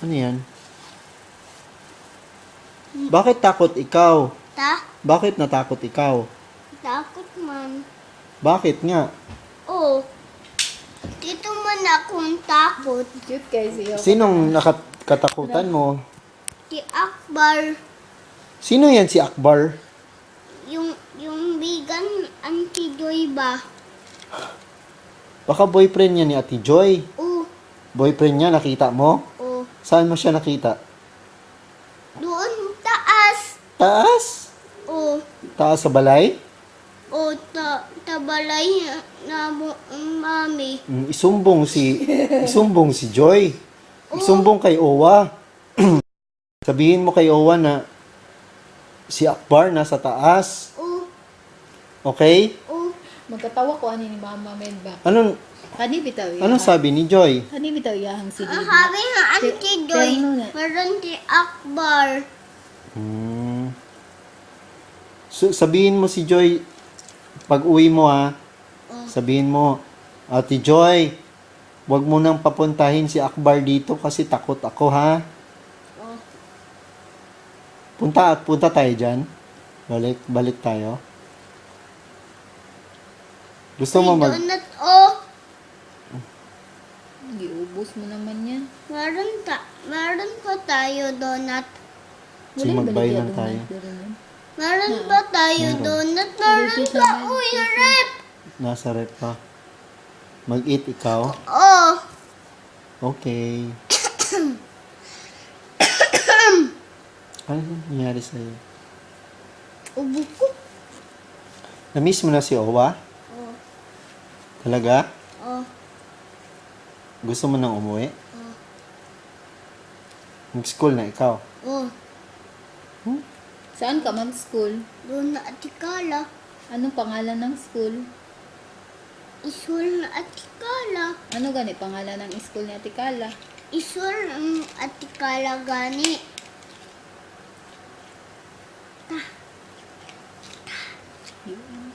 Ano yan? Bakit takot ikaw? Bakit natakot ikaw? Takot man. Bakit nga? Oh, dito man akong takot. Cute kasi ako. Sinong nakatakutan mo? Si Akbar, Sino yan si Akbar? yung bigan Auntie Joy ba? Baka boyfriend niya ni Ate Joy. Oh, Boyfriend niya, nakita mo? oh. Saan mo siya nakita? Doon, taas. Taas? Oh, Taas sa balay? oh, tabalay na mami. Isumbong si Joy. Isumbong kay Owa. Sabihin mo kay Owa na si Akbar nasa taas. Oh, Okay? oh. Magkatawa ko ani ni Mama Medba. Anong Bitaw ya. anong sabi ni Joy? Bitaw yahang si Ang Didi. sabi nga Auntie Joy, Pero nga. meron si Akbar. So, sabihin mo si Joy pag uwi mo ha. Oh. Sabihin mo, Ate Joy, wag mo nang papuntahin si Akbar dito kasi takot ako ha. Oh. Punta tayo dyan. Balik tayo. Gusto mo mag... Donut, oh. Giubos mo naman yan. Meron pa tayo donut. Sige, magbayad lang tayo. Meron pa tayo donut. Meron pa. Uy, rep. Nasa rep pa. Mag-eat ikaw? Oh. Okay. Ano nangyari sa'yo? Ubo ko. Na-miss mo na si Owa? Oh. Talaga? Oh. Gusto mo nang umuwi? Oh. Mag-school na ikaw? Oh. Saan ka mag-school? Doon na atikala. Anong pangalan ng school? Isul na atikala. Ano gani pangalan ng school ni Ate Carla? Isul ang atikala gani. Yun.